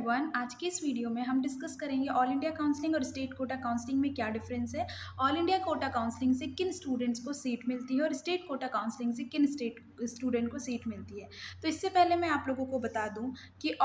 Everyone, आज के इस वीडियो में हम डिस्कस करेंगे ऑल इंडिया काउंसलिंग और स्टेट कोटा काउंसलिंग में क्या डिफरेंस है। ऑल इंडिया कोटा काउंसलिंग से किन स्टूडेंट्स को सीट मिलती है और स्टेट कोटा काउंसलिंग से किन स्टूडेंट को सीट मिलती है। तो इससे पहले मैं आप लोगों को बता दूं कि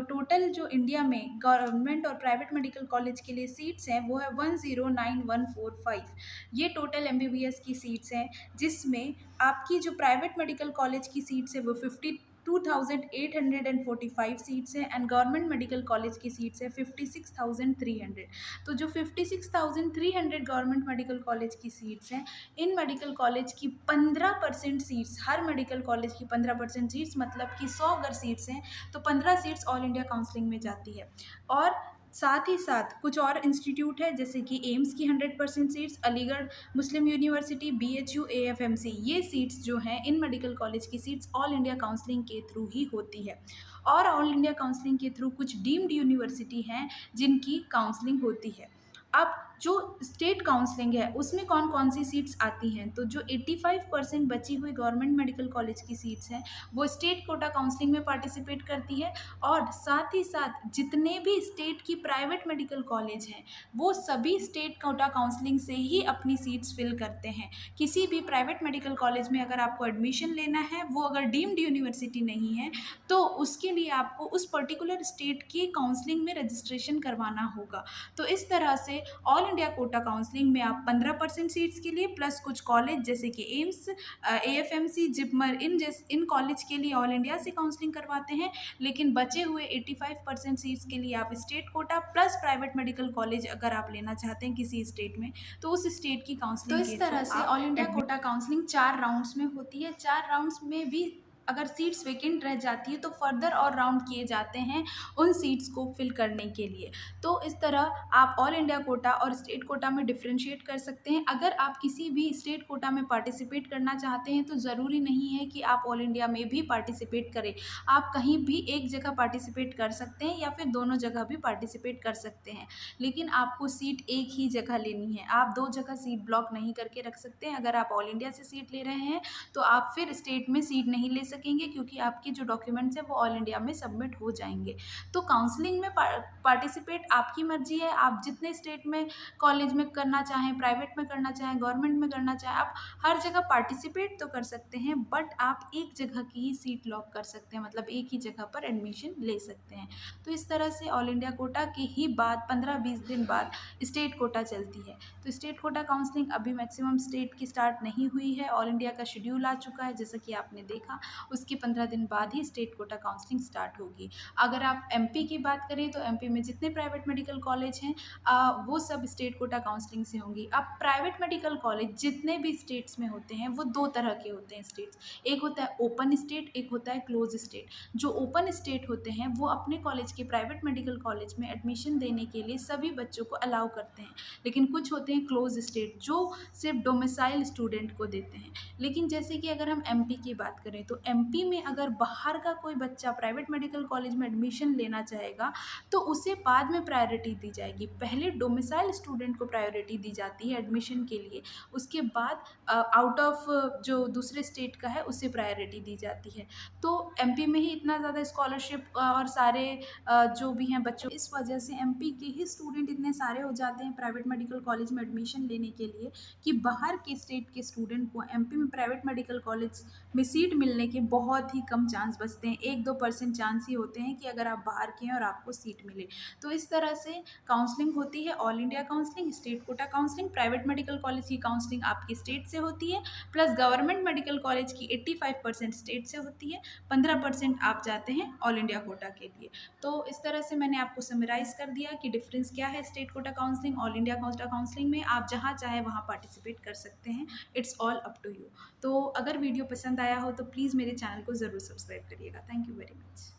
टोटल जो इंडिया में गवर्नमेंट और प्राइवेट मेडिकल कॉलेज के लिए सीट्स हैं वो है 109,145। ये टोटल MBBS की सीट्स हैं, जिसमें आपकी जो प्राइवेट मेडिकल कॉलेज की सीट्स है वो 52,845 सीट्स हैं एंड गवर्नमेंट मेडिकल कॉलेज की सीट्स है 56,300। तो जो 56,300 गवर्नमेंट मेडिकल कॉलेज की सीट्स हैं, इन मेडिकल कॉलेज की 15% सीट्स, हर मेडिकल कॉलेज की 15% सीट्स, मतलब कि 100 अगर सीट्स हैं तो 15 सीट्स ऑल इंडिया काउंसलिंग में जाती है। और साथ ही साथ कुछ और इंस्टीट्यूट है जैसे कि एम्स की 100% सीट्स, अलीगढ़ मुस्लिम यूनिवर्सिटी, BHU, AFMC, ये सीट्स जो हैं इन मेडिकल कॉलेज की सीट्स ऑल इंडिया काउंसलिंग के थ्रू ही होती है। और ऑल इंडिया काउंसलिंग के थ्रू कुछ डीम्ड यूनिवर्सिटी हैं जिनकी काउंसलिंग होती है। अब जो स्टेट काउंसलिंग है उसमें कौन कौन सी सीट्स आती हैं, तो जो 85% बची हुई गवर्नमेंट मेडिकल कॉलेज की सीट्स हैं वो स्टेट कोटा काउंसलिंग में पार्टिसिपेट करती है। और साथ ही साथ जितने भी स्टेट की प्राइवेट मेडिकल कॉलेज हैं वो सभी स्टेट कोटा काउंसलिंग से ही अपनी सीट्स फिल करते हैं। किसी भी प्राइवेट मेडिकल कॉलेज में अगर आपको एडमिशन लेना है, वो अगर डीम्ड यूनिवर्सिटी नहीं है, तो उसके लिए आपको उस पर्टिकुलर स्टेट की काउंसलिंग में रजिस्ट्रेशन करवाना होगा। तो इस तरह से ऑल इंडिया कोटा काउंसलिंग में आप 15% सीट्स के लिए प्लस कुछ कॉलेज जैसे कि AIIMS, AFMC, JIPMER, in college के लिए ऑल इंडिया से काउंसलिंग करवाते हैं। लेकिन बचे हुए 85% सीट्स के लिए आप state quota plus private medical college अगर आप लेना चाहते हैं किसी स्टेट में, तो उस स्टेट की काउंसलिंग तो इस तरह से all India quota counselling 4 rounds में होती है। 4 राउंड्स में भी अगर सीट्स वेकेंट रह जाती है तो फर्दर और राउंड किए जाते हैं उन सीट्स को फिल करने के लिए। तो इस तरह आप ऑल इंडिया कोटा और स्टेट कोटा में डिफ्रेंशिएट कर सकते हैं। अगर आप किसी भी स्टेट कोटा में पार्टिसिपेट करना चाहते हैं तो ज़रूरी नहीं है कि आप ऑल इंडिया में भी पार्टिसिपेट करें। आप कहीं भी एक जगह पार्टिसिपेट कर सकते हैं या फिर दोनों जगह भी पार्टिसिपेट कर सकते हैं, लेकिन आपको सीट एक ही जगह लेनी है। आप 2 जगह सीट ब्लॉक नहीं करके रख सकते हैं। अगर आप ऑल इंडिया से सीट ले रहे हैं तो आप फिर स्टेट में सीट नहीं ले सकेंगे, क्योंकि आपके जो डॉक्यूमेंट्स हैं वो ऑल इंडिया में सबमिट हो जाएंगे। तो काउंसलिंग में पार्टिसिपेट आपकी मर्जी है, आप जितने स्टेट में कॉलेज में करना चाहें, प्राइवेट में करना चाहें, गवर्नमेंट में करना चाहें, आप हर जगह पार्टिसिपेट तो कर सकते हैं, बट आप एक जगह की ही सीट लॉक कर सकते हैं, मतलब एक ही जगह पर एडमिशन ले सकते हैं। तो इस तरह से ऑल इंडिया कोटा के ही बाद 15-20 दिन बाद स्टेट कोटा चलती है। तो स्टेट कोटा काउंसलिंग अभी मैक्सिमम स्टेट की स्टार्ट नहीं हुई है, ऑल इंडिया का शेड्यूल आ चुका है जैसा कि आपने देखा। उसके 15 दिन बाद ही स्टेट कोटा काउंसलिंग स्टार्ट होगी। अगर आप MP की बात करें तो MP में जितने प्राइवेट मेडिकल कॉलेज हैं वो सब स्टेट कोटा काउंसलिंग से होंगी। अब प्राइवेट मेडिकल कॉलेज जितने भी स्टेट्स में होते हैं वो 2 तरह के होते हैं स्टेट्स, एक होता है ओपन स्टेट, एक होता है क्लोज स्टेट। जो ओपन स्टेट होते हैं वो अपने कॉलेज के प्राइवेट मेडिकल कॉलेज में एडमिशन देने के लिए सभी बच्चों को अलाउ करते हैं, लेकिन कुछ होते हैं क्लोज स्टेट जो सिर्फ डोमिसाइल स्टूडेंट को देते हैं। लेकिन जैसे कि अगर हम MP की बात करें तो MP में अगर बाहर का कोई बच्चा प्राइवेट मेडिकल कॉलेज में एडमिशन लेना चाहेगा तो उसे बाद में प्रायोरिटी दी जाएगी। पहले डोमिसाइल स्टूडेंट को प्रायोरिटी दी जाती है एडमिशन के लिए, उसके बाद आउट ऑफ जो दूसरे स्टेट का है उसे प्रायोरिटी दी जाती है। तो MP में ही इतना ज़्यादा स्कॉलरशिप और सारे जो भी हैं बच्चों, इस वजह से MP के ही स्टूडेंट इतने सारे हो जाते हैं प्राइवेट मेडिकल कॉलेज में एडमिशन लेने के लिए कि बाहर के स्टेट के स्टूडेंट को MP में प्राइवेट मेडिकल कॉलेज में सीट मिलने के बहुत ही कम चांस बचते हैं। 1-2% चांस ही होते हैं कि अगर आप बाहर के हैं और आपको सीट मिले। तो इस तरह से काउंसलिंग होती है, all India counselling, state quota counselling. Private medical college की काउंसलिंग आपकी स्टेट से होती है, प्लस गवर्नमेंट मेडिकल कॉलेज की 85% स्टेट से होती है, 15% आप जाते हैं ऑल इंडिया कोटा के लिए। तो इस तरह से मैंने आपको समराइज़ कर दिया कि डिफरेंस क्या है state quota counselling all India quota counselling में। आप जहाँ चाहे वहाँ पार्टिसिपेट कर सकते हैं, it's all up to you. तो अगर वीडियो पसंद आया हो तो प्लीज़ मेरे चैनल को ज़रूर सब्सक्राइब करिएगा। Thank you very much.